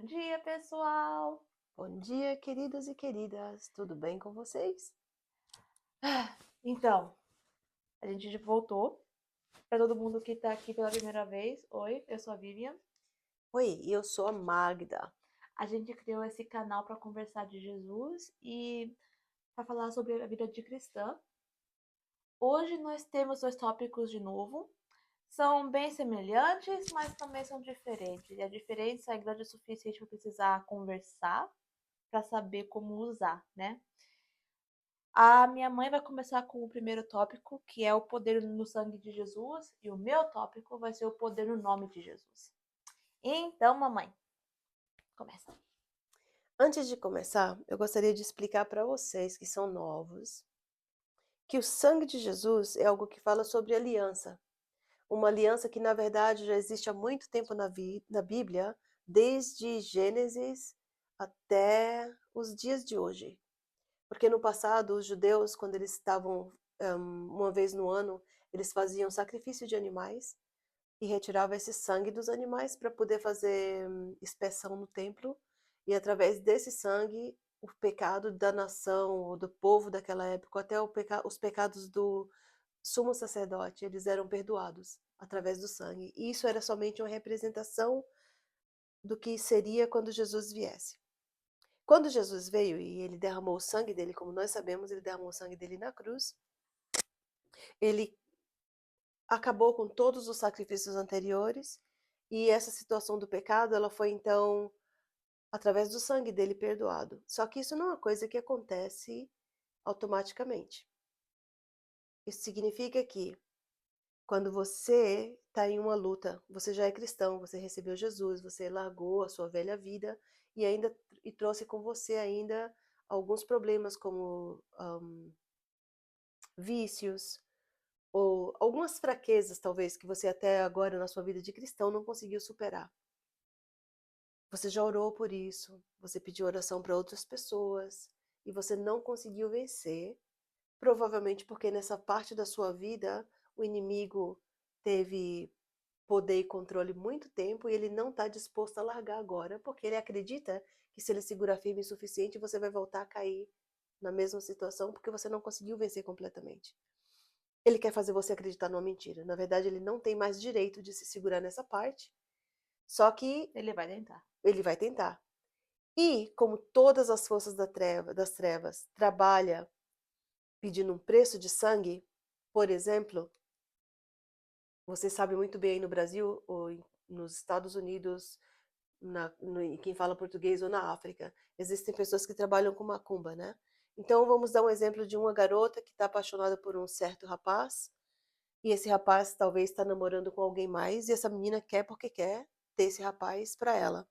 Bom dia, pessoal! Bom dia, queridos e queridas. Tudo bem com vocês? Então, a gente já voltou. Para todo mundo que tá aqui pela primeira vez, oi, eu sou a Vivian. Oi, eu sou a Magda. A gente criou esse canal para conversar de Jesus e para falar sobre a vida de cristã. Hoje nós temos dois tópicos de novo. São bem semelhantes, mas também são diferentes. E a diferença é grande o suficiente para precisar conversar para saber como usar, né? A minha mãe vai começar com o primeiro tópico, que é o poder no sangue de Jesus, e o meu tópico vai ser o poder no nome de Jesus. Então, mamãe, começa. Antes de começar, eu gostaria de explicar para vocês que são novos que o sangue de Jesus é algo que fala sobre aliança. Uma aliança que, na verdade, já existe há muito tempo na Bíblia, desde Gênesis até os dias de hoje. Porque no passado, os judeus, quando eles estavam uma vez no ano, eles faziam sacrifício de animais e retirava esse sangue dos animais para poder fazer expiação no templo, e através desse sangue o pecado da nação ou do povo daquela época, até os pecados do sumo sacerdote, eles eram perdoados através do sangue. E isso era somente uma representação do que seria quando Jesus viesse. Quando Jesus veio e ele derramou o sangue dele, como nós sabemos, ele derramou o sangue dele na cruz, ele acabou com todos os sacrifícios anteriores, e essa situação do pecado, ela foi então através do sangue dele perdoado. Só que isso não é uma coisa que acontece automaticamente. Isso significa que quando você está em uma luta, você já é cristão, você recebeu Jesus, você largou a sua velha vida e trouxe com você ainda alguns problemas como vícios, ou algumas fraquezas, talvez, que você até agora na sua vida de cristão não conseguiu superar. Você já orou por isso, você pediu oração para outras pessoas e você não conseguiu vencer, provavelmente porque nessa parte da sua vida o inimigo teve poder e controle muito tempo e ele não está disposto a largar agora, porque ele acredita que se ele segurar firme o suficiente, você vai voltar a cair na mesma situação porque você não conseguiu vencer completamente. Ele quer fazer você acreditar numa mentira. Na verdade, ele não tem mais direito de se segurar nessa parte, só que Ele vai tentar. ele vai tentar. E, como todas as forças das trevas trabalha pedindo um preço de sangue, por exemplo, você sabe muito bem aí no Brasil ou nos Estados Unidos, quem fala português ou na África, existem pessoas que trabalham com macumba, né? Então vamos dar um exemplo de uma garota que está apaixonada por um certo rapaz, e esse rapaz talvez está namorando com alguém mais, e essa menina quer porque quer ter esse rapaz para ela.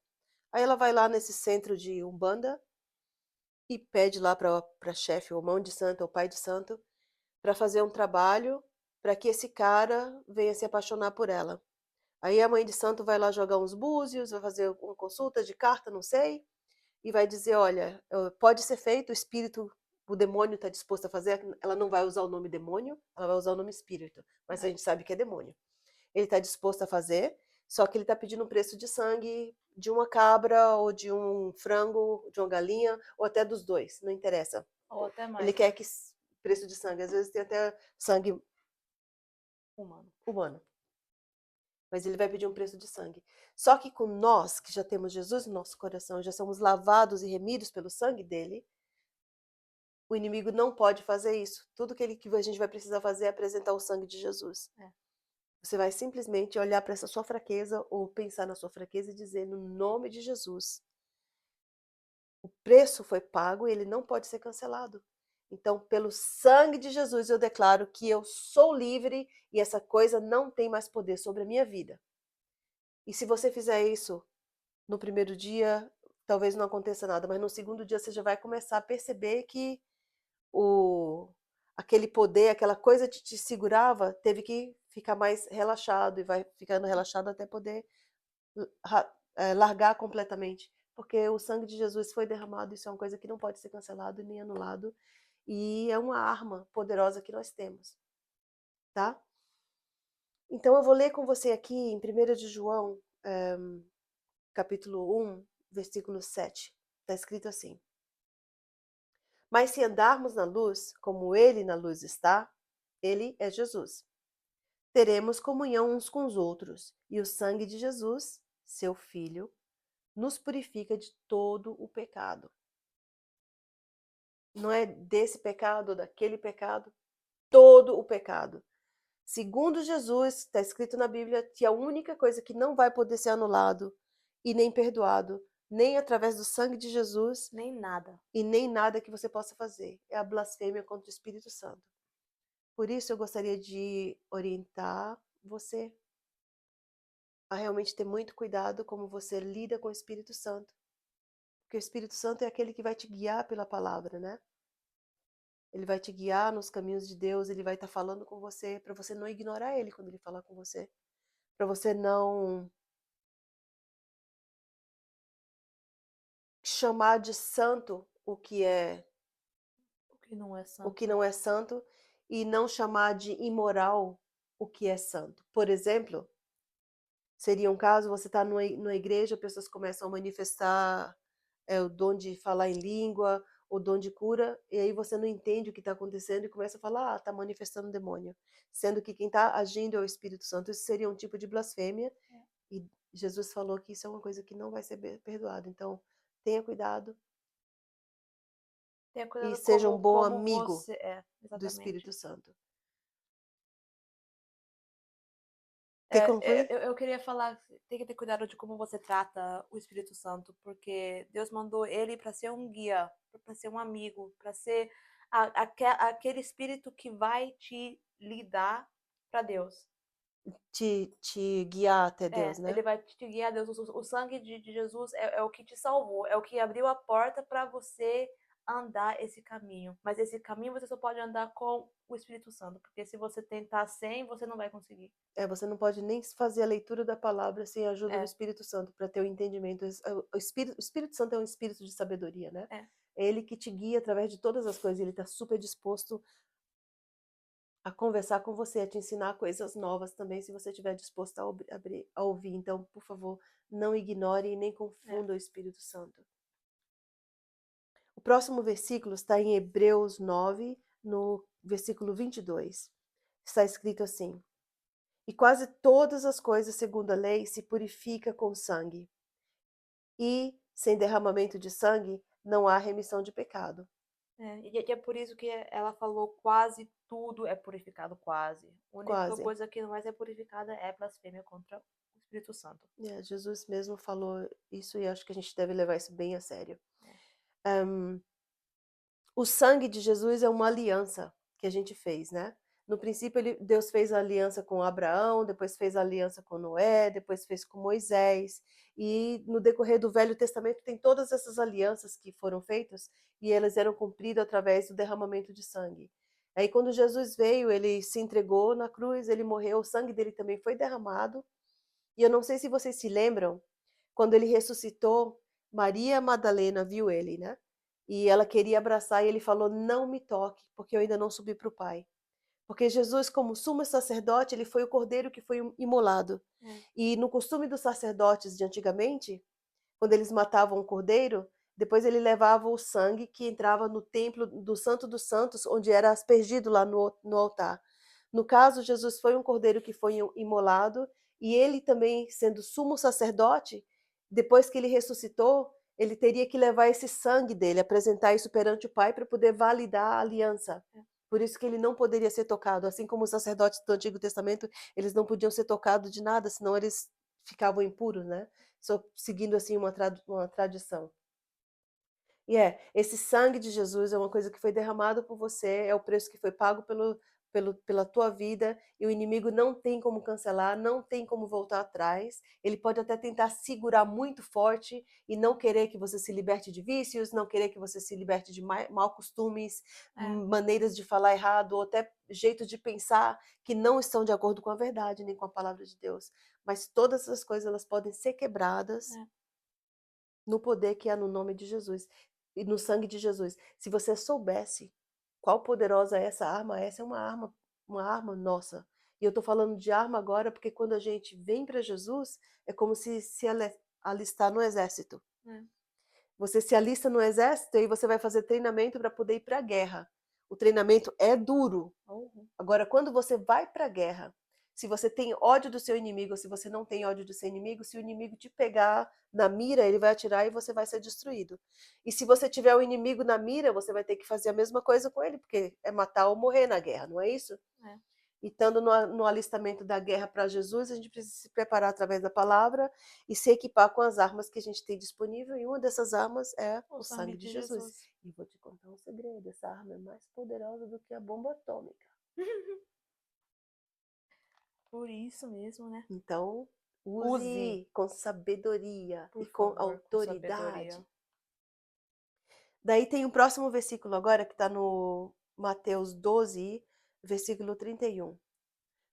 Aí ela vai lá nesse centro de Umbanda e pede lá para chefe, ou mão de santo, ou pai de santo, para fazer um trabalho para que esse cara venha se apaixonar por ela. Aí a mãe de santo vai lá jogar uns búzios, vai fazer uma consulta de carta, não sei, e vai dizer, olha, pode ser feito, o demônio está disposto a fazer, ela não vai usar o nome demônio, ela vai usar o nome espírito, mas a gente sabe que é demônio. Ele está disposto a fazer, só que ele está pedindo um preço de sangue de uma cabra, ou de um frango, de uma galinha, ou até dos dois, não interessa. Ou até Ele mais. quer que preço de sangue, às vezes tem até sangue Humano. humano, mas ele vai pedir um preço de sangue. Só que com nós, que já temos Jesus no nosso coração, já somos lavados e remidos pelo sangue dele, o inimigo não pode fazer isso. Tudo que a gente vai precisar fazer é apresentar o sangue de Jesus. É. Você vai simplesmente olhar para essa sua fraqueza ou pensar na sua fraqueza e dizer, no nome de Jesus, o preço foi pago e ele não pode ser cancelado. Então, pelo sangue de Jesus, eu declaro que eu sou livre e essa coisa não tem mais poder sobre a minha vida. E se você fizer isso no primeiro dia, talvez não aconteça nada, mas no segundo dia você já vai começar a perceber que o aquele poder, aquela coisa que te segurava, teve que ficar mais relaxado e vai ficando relaxado até poder largar completamente. Porque o sangue de Jesus foi derramado, isso é uma coisa que não pode ser cancelado nem anulado, e é uma arma poderosa que nós temos, tá? Então eu vou ler com você aqui em 1 de João, capítulo 1, versículo 7. Está escrito assim: Mas se andarmos na luz, como ele na luz está, ele é Jesus. Teremos comunhão uns com os outros, e o sangue de Jesus, seu Filho, nos purifica de todo o pecado. Não é desse pecado ou daquele pecado, todo o pecado. Segundo Jesus, está escrito na Bíblia que a única coisa que não vai poder ser anulado e nem perdoado, nem através do sangue de Jesus, Nem nada. e nem nada que você possa fazer, é a blasfêmia contra o Espírito Santo. Por isso eu gostaria de orientar você a realmente ter muito cuidado como você lida com o Espírito Santo. Porque o Espírito Santo é aquele que vai te guiar pela palavra, né? Ele vai te guiar nos caminhos de Deus, ele vai estar falando com você, para você não ignorar ele quando ele falar com você. Para você não chamar de santo O que não é o santo. que não é santo e não chamar de imoral o que é santo. Por exemplo, seria um caso, você está numa igreja, pessoas começam a manifestar o dom de falar em língua, o dom de cura, e aí você não entende o que está acontecendo e começa a falar, está manifestando um demônio. Sendo que quem está agindo é o Espírito Santo. Isso seria um tipo de blasfêmia, É. e Jesus falou que isso é uma coisa que não vai ser perdoado. Então, tenha cuidado Tenha e cuidado seja um bom como amigo você é, do Espírito exatamente. Santo. Quer É, concluir? eu queria falar, tem que ter cuidado de como você trata o Espírito Santo, porque Deus mandou ele para ser um guia, para ser um amigo, para ser aquele espírito que vai te lidar para Deus. Te guiar até Deus, Ele né? vai te guiar a Deus. O sangue de Jesus é o que te salvou, é o que abriu a porta para você andar esse caminho. Mas esse caminho você só pode andar com o Espírito Santo, porque se você tentar sem, você não vai conseguir. Você não pode nem fazer a leitura da palavra sem a ajuda do É, Espírito Santo para ter o entendimento. O Espírito Santo é um espírito de sabedoria, né? é. É ele que te guia através de todas as coisas. Ele está super disposto a conversar com você, a te ensinar coisas novas também, se você estiver disposto a ouvir. Então, por favor, não ignore e nem É. confunda o Espírito Santo. O próximo versículo está em Hebreus 9, no versículo 22. Está escrito assim: E quase todas as coisas, segundo a lei, se purifica com sangue. E, sem derramamento de sangue, não há remissão de pecado. E é por isso que ela falou quase tudo é purificado, quase. A única Quase. coisa que não vai ser purificada é blasfêmia contra o Espírito Santo. Jesus mesmo falou isso e acho que a gente deve levar isso bem a sério. É. O sangue de Jesus é uma aliança que a gente fez, né? No princípio, Deus fez a aliança com Abraão, depois fez a aliança com Noé, depois fez com Moisés. E no decorrer do Velho Testamento tem todas essas alianças que foram feitas e elas eram cumpridas através do derramamento de sangue. Aí quando Jesus veio, ele se entregou na cruz, ele morreu, o sangue dele também foi derramado. E eu não sei se vocês se lembram, quando ele ressuscitou, Maria Madalena viu ele, né? E ela queria abraçar e ele falou: Não me toque, porque eu ainda não subi para o Pai. Porque Jesus, como sumo sacerdote, ele foi o cordeiro que foi imolado. É. E no costume dos sacerdotes de antigamente, quando eles matavam um cordeiro, depois ele levava o sangue que entrava no templo do Santo dos Santos, onde era aspergido lá no altar. No caso, Jesus foi um cordeiro que foi imolado, e ele também, sendo sumo sacerdote, depois que ele ressuscitou, ele teria que levar esse sangue dele, apresentar isso perante o Pai para poder validar a aliança. Por isso que ele não poderia ser tocado, assim como os sacerdotes do Antigo Testamento, eles não podiam ser tocados de nada, senão eles ficavam impuros, né? Só seguindo assim uma tradição. Esse sangue de Jesus é uma coisa que foi derramado por você, é o preço que foi pago pela tua vida, e o inimigo não tem como cancelar, não tem como voltar atrás. Ele pode até tentar segurar muito forte e não querer que você se liberte de vícios, não querer que você se liberte de mau costumes, É. maneiras de falar errado, ou até jeitos de pensar que não estão de acordo com a verdade, nem com a palavra de Deus. Mas todas essas coisas elas podem ser quebradas É. no poder que há no nome de Jesus e no sangue de Jesus. Se você soubesse qual poderosa é essa é uma arma nossa. E eu estou falando de arma agora porque quando a gente vem para Jesus, é como se alistar no exército. É. Você se alista no exército e você vai fazer treinamento para poder ir para a guerra. O treinamento é duro. Uhum. Agora, quando você vai para a guerra, se você tem ódio do seu inimigo, ou se você não tem ódio do seu inimigo, se o inimigo te pegar na mira, ele vai atirar e você vai ser destruído. E se você tiver o inimigo na mira, você vai ter que fazer a mesma coisa com ele, porque é matar ou morrer na guerra, não é isso? É. E estando no alistamento da guerra para Jesus, a gente precisa se preparar através da palavra e se equipar com as armas que a gente tem disponível. E uma dessas armas é O o sangue sangue de de Jesus. Jesus. E vou te contar um segredo: essa arma é mais poderosa do que a bomba atômica. Por isso mesmo, né? Então, Use, use com sabedoria por e com favor, com sabedoria. autoridade. Daí tem o próximo versículo agora, que está no Mateus 12, versículo 31.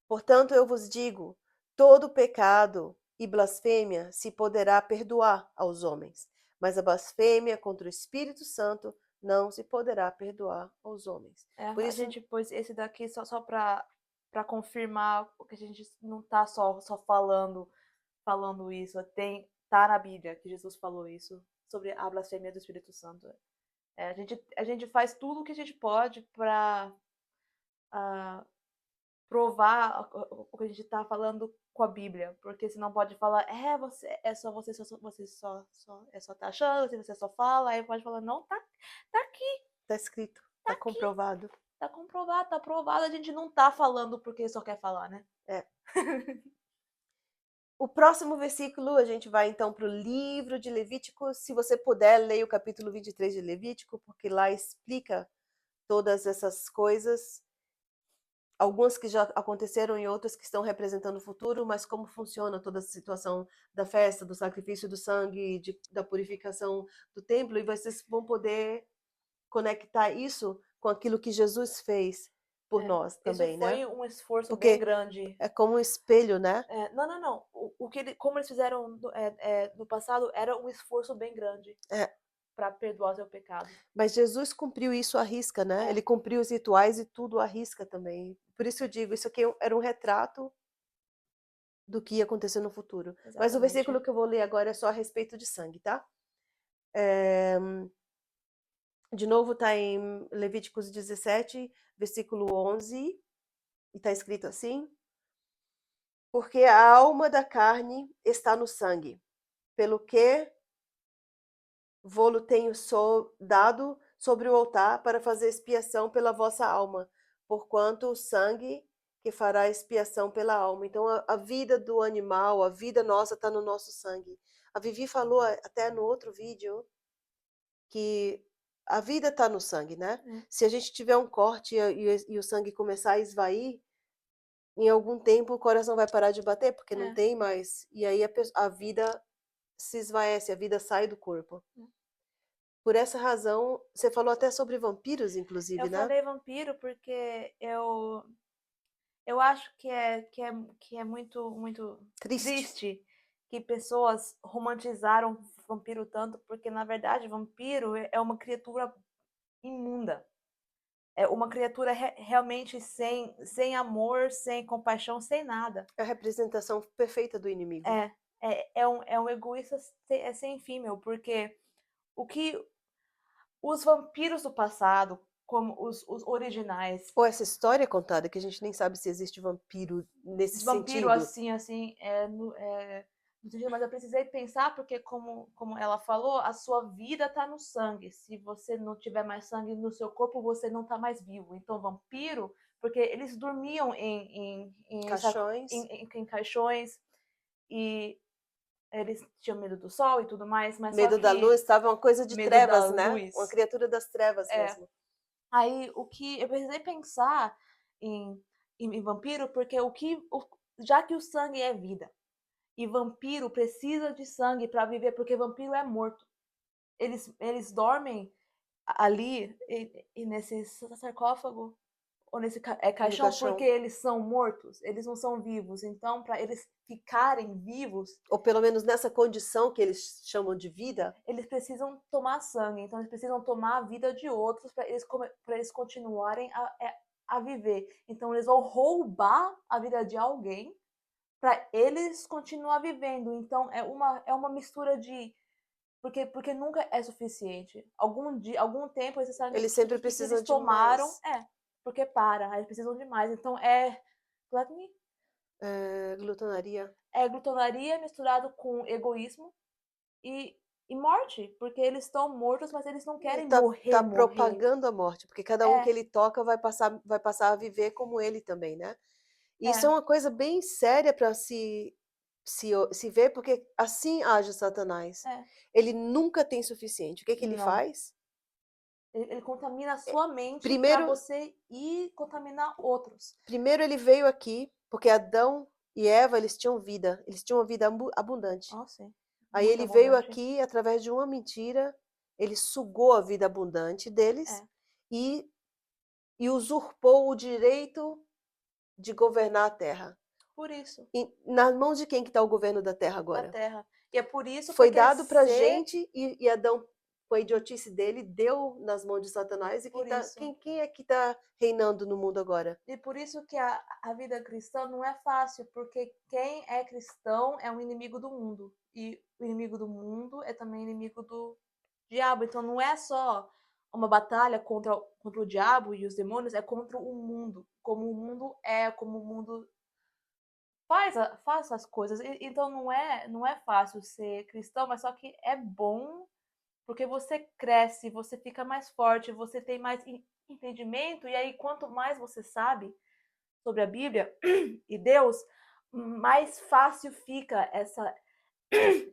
Portanto, eu vos digo, todo pecado e blasfêmia se poderá perdoar aos homens, mas a blasfêmia contra o Espírito Santo não se poderá perdoar aos homens. É, Por a isso, gente pôs esse daqui só para confirmar o que a gente não tá só falando isso. Tá na Bíblia que Jesus falou isso sobre a blasfêmia do Espírito Santo. É, a gente faz tudo o que a gente pode para provar o que a gente está falando com a Bíblia, porque senão pode falar, você só tá achando, você só fala, aí pode falar, não, tá aqui, está escrito, tá está aqui, comprovado. tá comprovado, tá provado, a gente não tá falando porque só quer falar, né? É. O próximo versículo, a gente vai então para o livro de Levítico. Se você puder, leia o capítulo 23 de Levítico, porque lá explica todas essas coisas. Algumas que já aconteceram e outras que estão representando o futuro, mas como funciona toda essa situação da festa, do sacrifício do sangue, da purificação do templo, e vocês vão poder conectar isso com aquilo que Jesus fez por É, nós isso também, né? foi um esforço bem Porque grande. é como um espelho, né? Não. Como eles fizeram no passado era um esforço bem grande É. para perdoar o seu pecado. Mas Jesus cumpriu isso à risca, né? É. Ele cumpriu os rituais e tudo à risca também. Por isso eu digo, isso aqui era um retrato do que ia acontecer no futuro. Mas o versículo Exatamente. que eu vou ler agora é só a respeito de sangue, tá? De novo, está em Levíticos 17, versículo 11, e está escrito assim: porque a alma da carne está no sangue, pelo que vô-lo tenho dado sobre o altar para fazer expiação pela vossa alma, porquanto o sangue que fará expiação pela alma. Então, a vida do animal, a vida nossa está no nosso sangue. A Vivi falou até no outro vídeo que a vida está no sangue, né? É. Se a gente tiver um corte e o sangue começar a esvair, em algum tempo o coração vai parar de bater, porque não É. tem mais. E aí a vida se esvaece, a vida sai do corpo. Por essa razão, você falou até sobre vampiros, inclusive, Eu né? falei vampiro porque eu acho que é muito Triste. triste que pessoas romantizaram vampiro tanto, porque na verdade vampiro é uma criatura imunda. É uma criatura realmente sem amor, sem compaixão, sem nada. É a representação perfeita do inimigo. É um egoísta sem fim, meu, porque o que os vampiros do passado, como os originais, Ou essa história contada, que a gente nem sabe se existe vampiro nesse vampiro sentido. assim, no sentido, mas eu precisei pensar porque, como ela falou, a sua vida tá no sangue. Se você não tiver mais sangue no seu corpo, você não tá mais vivo. Então, vampiro, porque eles dormiam Caixões, em caixões e eles tinham medo do sol e tudo mais, mas só medo da que luz, estava uma coisa de medo da trevas, né? Uma luz. criatura das trevas É. mesmo. Aí o que eu precisei pensar em, em vampiro, porque já que o sangue é vida e vampiro precisa de sangue para viver, porque vampiro é morto. Eles dormem ali e nesse sarcófago ou nesse No caixão porque caixão. eles são mortos, eles não são vivos. Então, para eles ficarem vivos, Ou pelo menos nessa condição que eles chamam de vida. eles precisam tomar sangue. Então, eles precisam tomar a vida de outros para eles continuarem a viver. Então, eles vão roubar a vida de alguém para eles continuar vivendo. Então é uma mistura de porque nunca é suficiente. Algum dia, algum tempo eles sabem Eles que, sempre que, que precisam eles de tomaram, mais. porque para, aí eles precisam de mais. Então gluttony, Glutonaria. é glutonaria misturado com egoísmo e, e morte, porque eles estão mortos, mas eles não E querem tá morrer. propagando a morte, porque cada um que É, ele toca vai passar a viver como ele também, né. E isso é é, uma coisa bem séria para se ver, porque assim age Satanás. é. Ele nunca tem suficiente. O que que ele Não. faz? Ele contamina a sua mente para Primeiro você ir contaminar outros. primeiro ele veio aqui, porque Adão e Eva, eles tinham uma vida abundante. Ah, sim. Aí Muito ele veio abundante. aqui, através de uma mentira, ele sugou a vida abundante deles É, e usurpou o direito de governar a terra. por isso, E nas mãos de quem que está o governo da terra da agora? terra. E é por isso Foi porque dado para ser, gente e Adão, com a idiotice dele, deu nas mãos de Satanás. E por isso. quem é que está reinando no mundo agora? E por isso que a vida cristã não é fácil, porque quem é cristão é um inimigo do mundo. E o inimigo do mundo é também inimigo do diabo. Então não é só uma batalha contra o diabo e os demônios, é contra o mundo. Como o mundo é, como o mundo faz as coisas. Então não é fácil ser cristão, mas só que é bom porque você cresce, você fica mais forte, você tem mais entendimento, e aí quanto mais você sabe sobre a Bíblia e Deus, mais fácil fica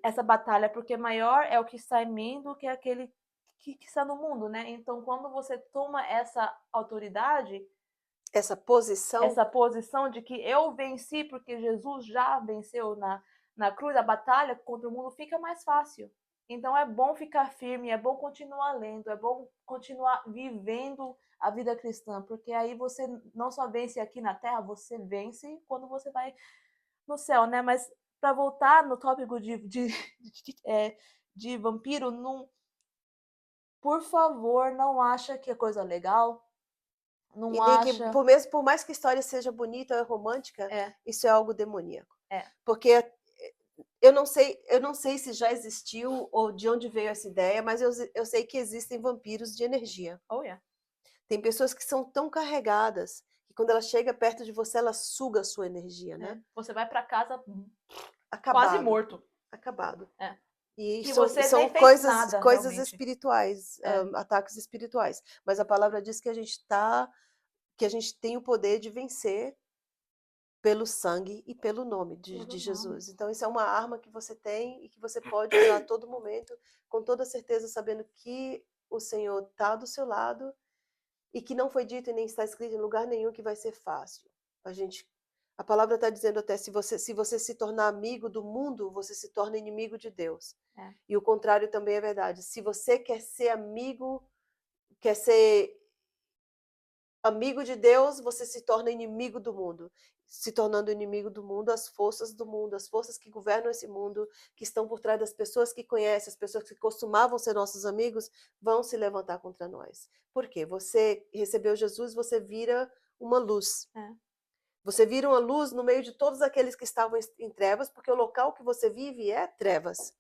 essa batalha, porque maior é o que está em mim do que aquele que está no mundo, né? Então, quando você toma essa autoridade, Essa posição, essa posição de que eu venci porque Jesus já venceu na cruz, a batalha contra o mundo fica mais fácil. Então é bom ficar firme, é bom continuar lendo, é bom continuar vivendo a vida cristã, porque aí você não só vence aqui na terra, você vence quando você vai no céu, né? Mas para voltar no tópico de vampiro, não, por favor, não acha que é coisa legal, e não nem que, acha. por mais que a história seja bonita ou romântica, É, isso é algo demoníaco. é. Porque eu não sei se já existiu ou de onde veio essa ideia, mas eu sei que existem vampiros de energia. Oh, yeah. Tem pessoas que são tão carregadas que quando ela chega perto de você, ela suga a sua energia, É. né? Você vai para casa quase Acabado, morto. acabado. É. E Que são, você são nem fez coisas, nada, coisas realmente. espirituais, É. ataques espirituais. Mas a palavra diz que que a gente tem o poder de vencer pelo sangue e pelo nome de Pelo nome. Jesus. Então, isso é uma arma que você tem e que você pode usar a todo momento, com toda certeza, sabendo que o Senhor está do seu lado e que não foi dito e nem está escrito em lugar nenhum que vai ser fácil. A palavra está dizendo até, se você se tornar amigo do mundo, você se torna inimigo de Deus. É. E o contrário também é verdade. Se você quer ser quer ser amigo de Deus, você se torna inimigo do mundo. Se tornando inimigo do mundo, as forças do mundo, as forças que governam esse mundo, que estão por trás das pessoas que conhecem, as pessoas que costumavam ser nossos amigos, vão se levantar contra nós. Por quê? Você recebeu Jesus, você vira uma luz. É. Você vira uma luz no meio de todos aqueles que estavam em trevas, porque o local que você vive é trevas.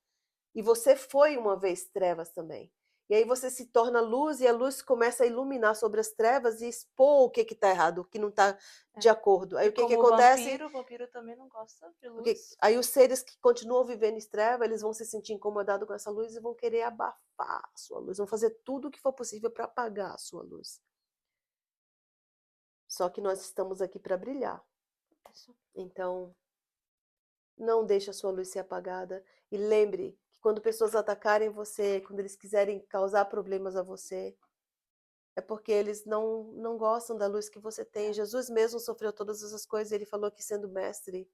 E você foi uma vez trevas também. E aí você se torna luz e a luz começa a iluminar sobre as trevas e expor o que está errado, o que não está É. de acordo. Aí E o que como acontece? o vampiro também não gosta de Porque luz. aí os seres que continuam vivendo em trevas, eles vão se sentir incomodados com essa luz e vão querer abafar a sua luz, vão fazer tudo o que for possível para apagar a sua luz. Só que nós estamos aqui para brilhar. Então, não deixe a sua luz ser apagada. E lembre que quando pessoas atacarem você, quando eles quiserem causar problemas a você, é porque eles não gostam da luz que você tem. É. Jesus mesmo sofreu todas essas coisas. Ele falou que sendo mestre,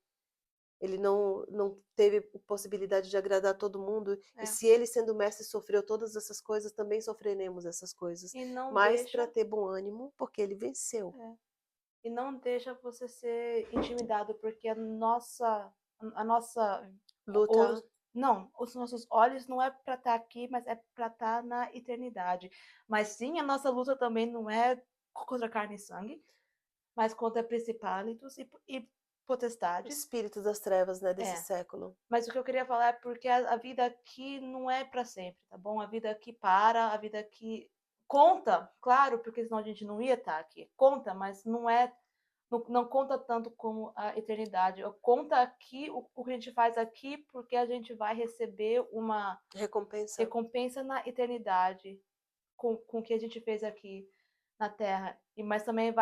ele não teve possibilidade de agradar todo mundo. E É. se ele sendo mestre sofreu todas essas coisas, também sofreremos essas coisas. E não Mas deixa. para ter bom ânimo, porque ele venceu. É. E não deixa você ser intimidado, porque a nossa Luta. não, os nossos olhos não é para estar aqui, mas é para estar na eternidade. Mas sim, a nossa luta também não é contra carne e sangue, mas contra principados e potestades. Espírito das trevas, né, desse É. século. Mas o que eu queria falar é porque a vida aqui não é para sempre, tá bom? A vida aqui para, a vida aqui conta, claro, porque senão a gente não ia estar aqui. Conta, mas não conta tanto como a eternidade. Conta aqui o que a gente faz aqui, porque a gente vai receber uma Recompensa. recompensa na eternidade com o que a gente fez aqui na Terra. Mas também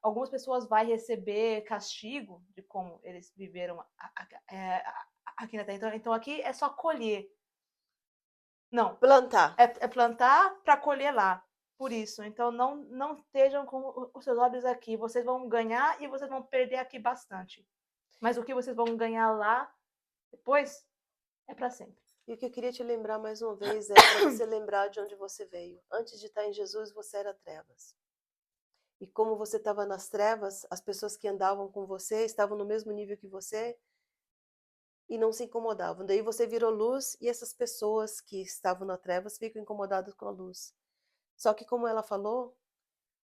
algumas pessoas vai receber castigo de como eles viveram aqui na Terra. Então aqui é só colher. Não, Plantar. é plantar para colher lá. Por isso, então não estejam com os seus olhos aqui. Vocês vão ganhar e vocês vão perder aqui bastante. Mas o que vocês vão ganhar lá depois é para sempre. E o que eu queria te lembrar mais uma vez é para você lembrar de onde você veio. Antes de estar em Jesus, você era trevas. E como você estava nas trevas, as pessoas que andavam com você estavam no mesmo nível que você e não se incomodavam. Daí você virou luz e essas pessoas que estavam nas trevas ficam incomodadas com a luz. Só que como ela falou,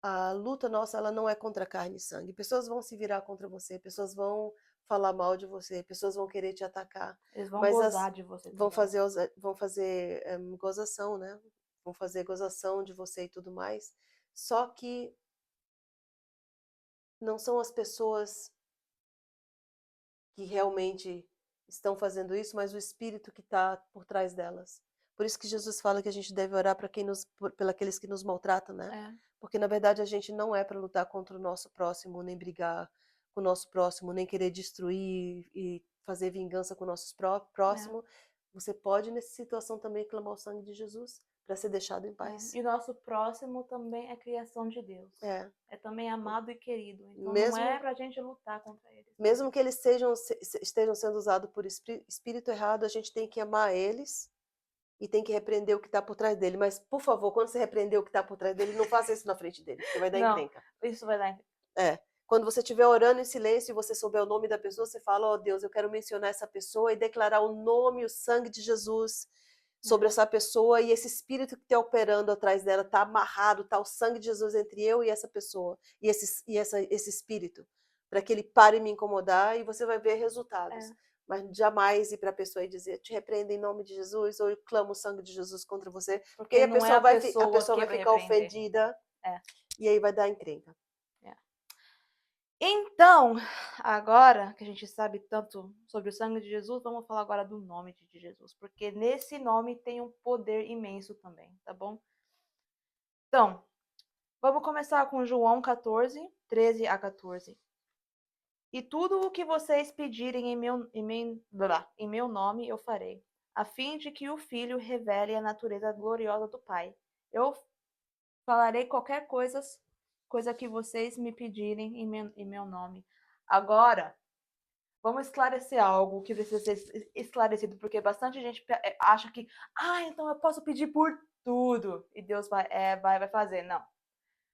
a luta nossa ela não é contra carne e sangue. Pessoas vão se virar contra você, pessoas vão falar mal de você, pessoas vão querer te atacar. Eles vão Mas gozar de você vão também. fazer gozação, né? Vão fazer gozação de você e tudo mais. Só que não são as pessoas que realmente estão fazendo isso, mas o espírito que está por trás delas. Por isso que Jesus fala que a gente deve orar para aqueles que nos maltratam, né? É. Porque na verdade a gente não é para lutar contra o nosso próximo, nem brigar com o nosso próximo, nem querer destruir e fazer vingança com o nosso próximo. Você pode nessa situação também clamar o sangue de Jesus para ser deixado em paz. E o nosso próximo também é criação de Deus. É também amado e querido. Então não é pra gente lutar contra eles. Mesmo que eles estejam sendo usados por espírito errado, a gente tem que amar eles e tem que repreender o que está por trás dele. Mas, por favor, quando você repreender o que está por trás dele, não faça isso na frente dele, porque vai dar encrenca. Isso vai dar encrenca. É. Quando você estiver orando em silêncio e você souber o nome da pessoa, você fala, ó Deus, eu quero mencionar essa pessoa e declarar o nome, o sangue de Jesus sobre essa pessoa e esse espírito que está operando atrás dela, está amarrado, está o sangue de Jesus entre eu e essa pessoa, e esse espírito, para que ele pare de me incomodar e você vai ver resultados. Mas jamais ir para a pessoa e dizer, te repreendo em nome de Jesus, ou eu clamo o sangue de Jesus contra você, porque aí a pessoa vai ficar ofendida e aí vai dar encrenca. Então, agora que a gente sabe tanto sobre o sangue de Jesus, vamos falar agora do nome de Jesus, porque nesse nome tem um poder imenso também, tá bom? Então, vamos começar com João 14, 13 a 14. E tudo o que vocês pedirem em meu nome eu farei, a fim de que o Filho revele a natureza gloriosa do Pai. Eu falarei qualquer coisa que vocês me pedirem em meu nome. Agora, vamos esclarecer algo que precisa ser esclarecido, porque bastante gente acha que, então eu posso pedir por tudo e Deus vai fazer. Não.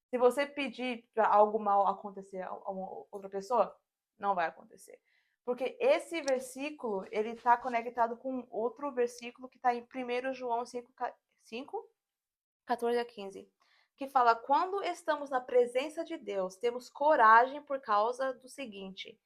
Se você pedir para algo mal acontecer a uma outra pessoa, não vai acontecer. Porque esse versículo, ele está conectado com outro versículo que está em 1 João 5, 14 a 15, que fala, quando estamos na presença de Deus, temos coragem por causa do seguinte,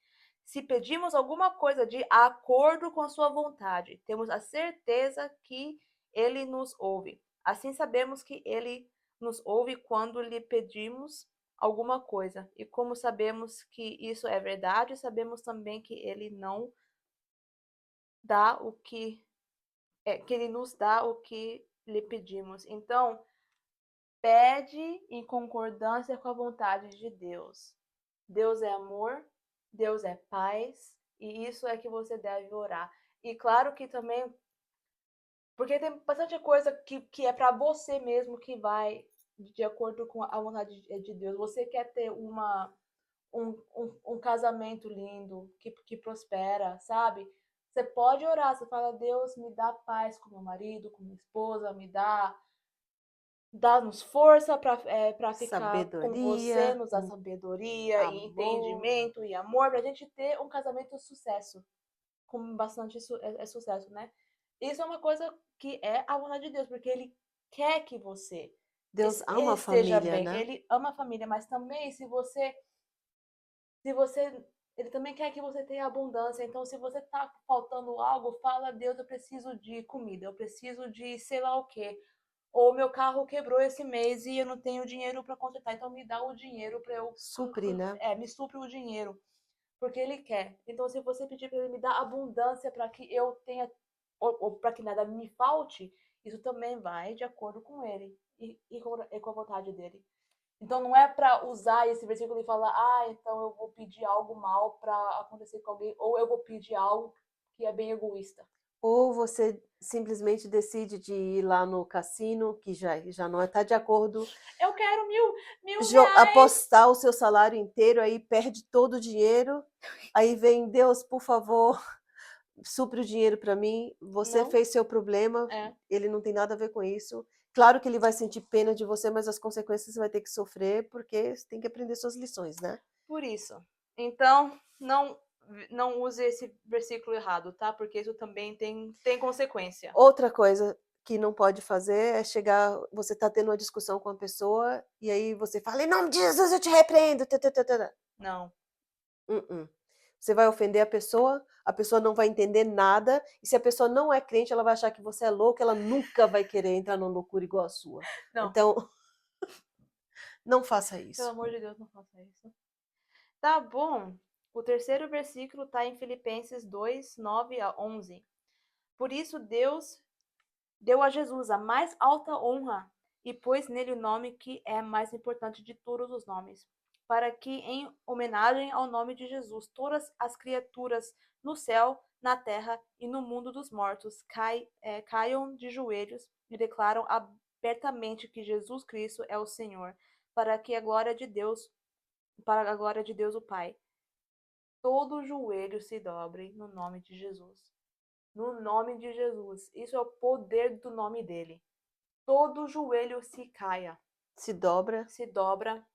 se pedimos alguma coisa de acordo com a sua vontade, temos a certeza que ele nos ouve. Assim sabemos que ele nos ouve quando lhe pedimos alguma coisa. E como sabemos que isso é verdade, sabemos também que ele não dá o que ele nos dá o que lhe pedimos. Então, pede em concordância com a vontade de Deus. Deus é amor, Deus é paz, e isso é que você deve orar. E claro que também, porque tem bastante coisa que é para você mesmo que vai de acordo com a vontade de Deus. Você quer ter um casamento lindo, que prospera, sabe? Você pode orar, você fala, Deus, me dá paz com meu marido, com minha esposa, dá-nos força para ficar com você, nos dá sabedoria e entendimento e amor, para a gente ter um casamento de sucesso, com bastante sucesso, né? Isso é uma coisa que é a vontade de Deus, porque Ele quer que você Deus ama a esteja família, bem. né? Ele ama a família, mas também se você Ele também quer que você tenha abundância. Então, se você tá faltando algo, fala: Deus, eu preciso de comida, eu preciso de sei lá o quê. Ou meu carro quebrou esse mês e eu não tenho dinheiro para consertar, então me dá o dinheiro para eu, Suprir, né? me supre o dinheiro, porque ele quer. Então, se você pedir para ele me dar abundância para que eu tenha, ou para que nada me falte, isso também vai de acordo com ele e com a vontade dele. Então, não é para usar esse versículo e falar, então eu vou pedir algo mal para acontecer com alguém, ou eu vou pedir algo que é bem egoísta. Ou você simplesmente decide de ir lá no cassino, que já não está de acordo, Eu quero mil reais. apostar o seu salário inteiro, aí perde todo o dinheiro, aí vem, Deus, por favor, supre o dinheiro para mim, você Não, fez seu problema, é. ele não tem nada a ver com isso. Claro que ele vai sentir pena de você, mas as consequências você vai ter que sofrer, porque você tem que aprender suas lições, né? Por isso. Então, não use esse versículo errado, tá? Porque isso também tem consequência. Outra coisa que não pode fazer é chegar, você tá tendo uma discussão com a pessoa, e aí você fala, em nome de Jesus eu te repreendo. Não. Uh-uh. Você vai ofender a pessoa não vai entender nada, e se a pessoa não é crente, ela vai achar que você é louco, ela nunca vai querer entrar numa loucura igual a sua. Não. Então, não faça Pelo isso. amor de Deus, não faça isso. Tá bom. O terceiro versículo está em Filipenses 2, 9 a 11. Por isso Deus deu a Jesus a mais alta honra e pôs nele o nome que é mais importante de todos os nomes, para que, em homenagem ao nome de Jesus, todas as criaturas no céu, na terra e no mundo dos mortos caiam de joelhos e declaram abertamente que Jesus Cristo é o Senhor, para que a glória de Deus, para a glória de Deus o Pai, todo joelho se dobre no nome de Jesus. No nome de Jesus. Isso é o poder do nome dele. Todo joelho se caia, Se dobra. se dobra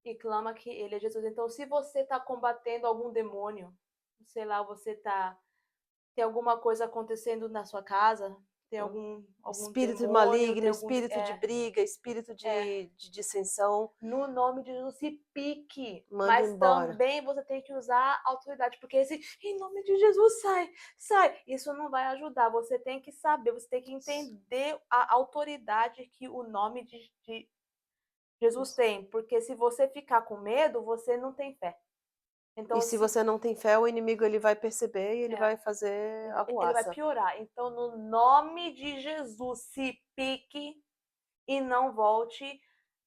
e clama que ele é Jesus. Então, se você está combatendo algum demônio, sei lá, tem alguma coisa acontecendo na sua casa, tem algum Espírito demônio, maligno, tem algum espírito de briga, espírito é, de dissensão, no nome de Jesus, se pique. manda Mas embora. também você tem que usar autoridade, porque esse, em nome de Jesus, sai, sai. Isso não vai ajudar. Você tem que saber, você tem que entender a autoridade que o nome de Jesus tem. Porque se você ficar com medo, você não tem fé. E Então, se você não tem fé, o inimigo ele vai perceber e ele é, vai fazer ele vai arruaça. piorar. Então, no nome de Jesus, se pique e não volte.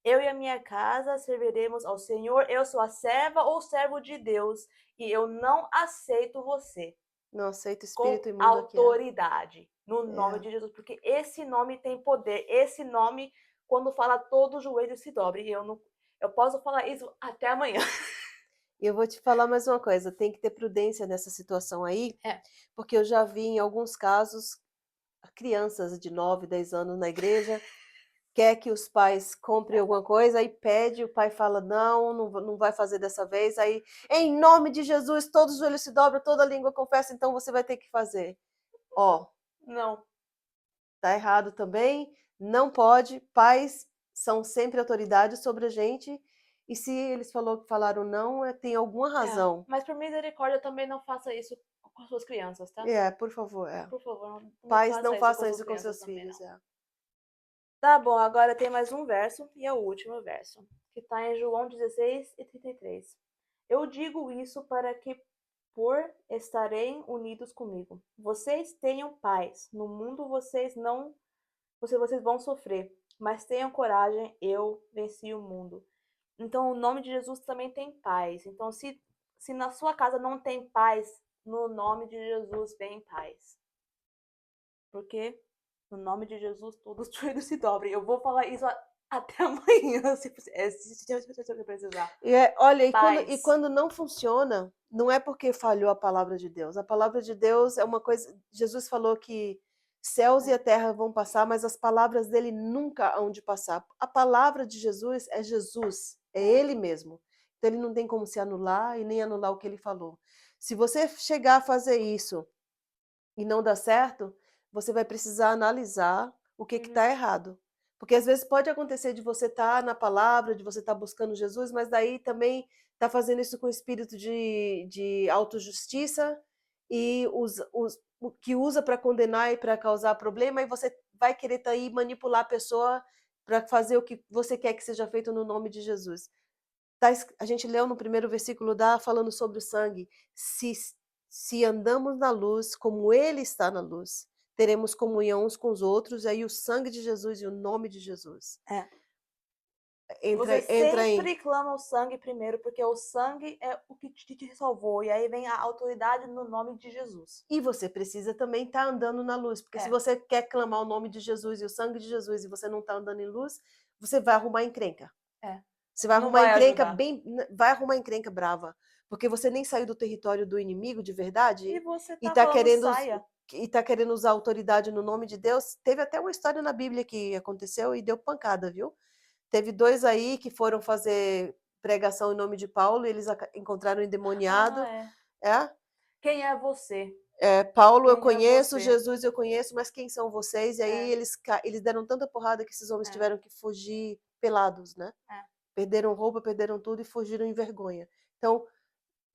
Eu e a minha casa serviremos ao Senhor. Eu sou a serva ou servo de Deus e eu não aceito você Não aceita com espírito imundo aqui, é. autoridade no nome É. de Jesus, porque esse nome tem poder. Esse nome, quando fala, todo joelho se dobre. E eu não, eu posso falar isso até amanhã. E eu vou te falar mais uma coisa, tem que ter prudência nessa situação aí, É. porque eu já vi em alguns casos crianças de 9, 10 anos na igreja, quer que os pais comprem alguma coisa, aí pede, o pai fala, não, não vai fazer dessa vez, aí, em nome de Jesus, todos os joelhos se dobram, toda a língua confessa, então você vai ter que fazer. Ó, Não. tá errado também, não pode, pais são sempre autoridade sobre a gente, e se eles falaram não, tem alguma É. razão. Mas por misericórdia também não faça isso com as suas crianças, tá? Por favor, Por favor, não Pais, faça não isso com as façam suas isso com crianças seus também, filhos, não. Tá bom, agora tem mais um verso e é o último verso, que está em João 16 e 33. Eu digo isso para que, por estarem unidos comigo, vocês tenham paz. No mundo vocês vão sofrer, mas tenham coragem, eu venci o mundo. Então, o nome de Jesus também tem paz. Então, se na sua casa não tem paz, no nome de Jesus vem paz. Porque no nome de Jesus todos os joelhos se dobrem. Eu vou falar isso até amanhã, se você precisar. Olha, e Paz. quando não funciona, não é porque falhou a palavra de Deus. A palavra de Deus é uma coisa. Jesus falou que céus e a terra vão passar, mas as palavras dele nunca hão de passar. A palavra de Jesus, é ele mesmo. Então ele não tem como se anular e nem anular o que ele falou. Se você chegar a fazer isso e não dá certo, você vai precisar analisar o que Uhum. está errado. Porque às vezes pode acontecer de você estar na palavra, de você estar buscando Jesus, mas daí também tá fazendo isso com espírito de autojustiça e o que usa para condenar e para causar problema, e você vai querer tá aí manipular a pessoa para fazer o que você quer que seja feito no nome de Jesus. A gente leu no primeiro versículo falando sobre o sangue. Se andamos na luz, como Ele está na luz, teremos comunhão uns com os outros, aí o sangue de Jesus e o nome de Jesus. É. Entra, Você entra sempre em. clama o sangue primeiro, porque o sangue é o que te salvou. E aí vem a autoridade no nome de Jesus. E você precisa também estar andando na luz, porque se você quer clamar o nome de Jesus e o sangue de Jesus e você não está andando em luz, você vai arrumar encrenca. É. Você vai Não arrumar vai encrenca ajudar. bem, vai arrumar encrenca brava, porque você nem saiu do território do inimigo de E verdade você e tá tá falando querendo saia. usar autoridade no nome de Deus. Teve até uma história na Bíblia que aconteceu e deu pancada, viu? Teve 2 aí que foram fazer pregação em nome de Paulo e eles encontraram um Ah, endemoniado. é. É? Quem é você? Paulo eu Quem é conheço, você? Jesus eu conheço, mas quem são vocês? E aí É, eles deram tanta porrada que esses homens é, tiveram que fugir pelados, né? é. Perderam roupa, perderam tudo e fugiram em vergonha. Então,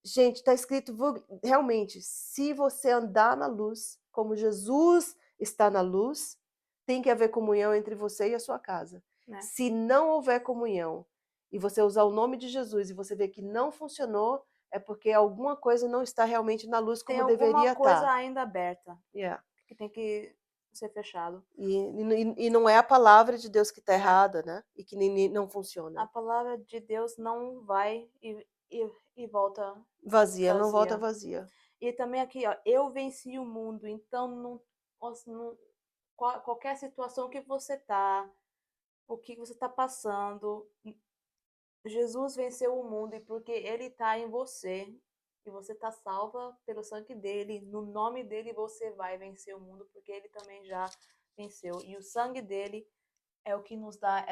gente, está escrito realmente, se você andar na luz, como Jesus está na luz, tem que haver comunhão entre você e a sua casa. Né? Se não houver comunhão e você usar o nome de Jesus e você ver que não funcionou, é porque alguma coisa não está realmente na luz Tem como alguma deveria coisa estar. ainda aberta Yeah. que tem que ser fechado. E não é a palavra de Deus que está É. errada, né? E que não A funciona. palavra de Deus não vai e volta Vazia, não volta vazia. vazia. E também aqui, ó, eu venci o mundo, então qualquer situação que você tá, o que você tá passando, Jesus venceu o mundo e porque ele tá em você e você tá salva pelo sangue dele, no nome dele você vai vencer o mundo porque ele também já venceu. E o sangue dele é o que nos dá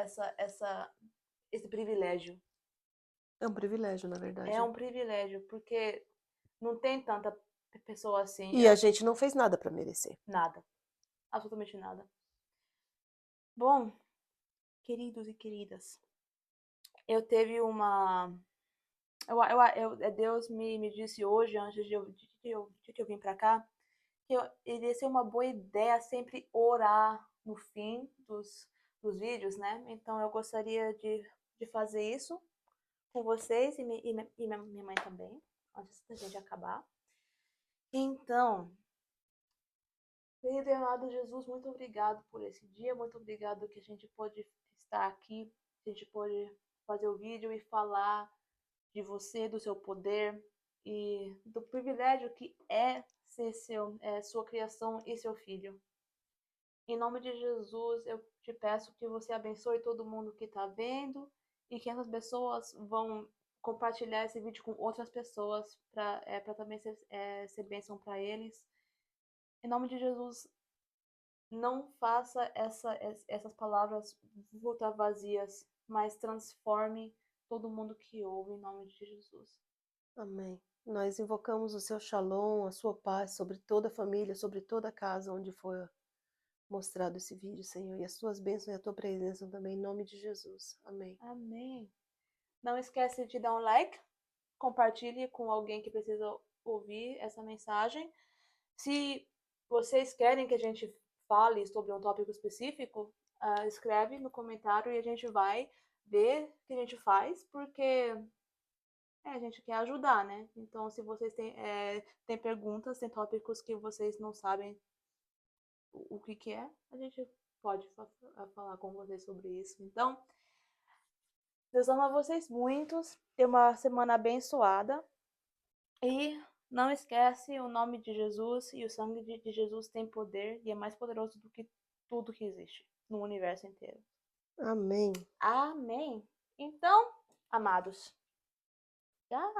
esse privilégio. É um privilégio, na É verdade. um privilégio, porque não tem tanta pessoa assim, E a gente não fez nada para merecer. nada, absolutamente nada. Bom, queridos e queridas, eu teve uma. Deus me disse hoje, antes de eu vir para cá, que iria ser uma boa ideia sempre orar no fim dos vídeos, né? Então eu gostaria de fazer isso com vocês e minha mãe também, antes da gente acabar. Então, querido e amado Jesus, muito obrigado por esse dia, muito obrigado que a gente pôde estar aqui, a gente pôde fazer o vídeo e falar de você, do seu poder e do privilégio que é ser sua criação e seu filho. Em nome de Jesus, eu te peço que você abençoe todo mundo que está vendo e que essas pessoas vão compartilhar esse vídeo com outras pessoas para também ser bênção para eles. Em nome de Jesus, não faça essas palavras voltar vazias, mas transforme todo mundo que ouve em nome de Jesus. Amém. Nós invocamos o seu shalom, a sua paz sobre toda a família, sobre toda a casa onde for mostrado esse vídeo, Senhor, e as tuas bênçãos e a tua presença também, em nome de Jesus. Amém. Amém. Não esquece de dar um like, compartilhe com alguém que precisa ouvir essa mensagem. Se vocês querem que a gente fale sobre um tópico específico, escreve no comentário e a gente vai ver o que a gente faz, porque a gente quer ajudar, né? Então, se vocês têm perguntas, tem tópicos que vocês não sabem o que é, a gente pode falar com vocês sobre isso. Então, Deus ama vocês muitos. Tenha uma semana abençoada. E não esquece o nome de Jesus e o sangue de Jesus tem poder e é mais poderoso do que tudo que existe no universo inteiro. Amém. Amém. Então, amados, tchau.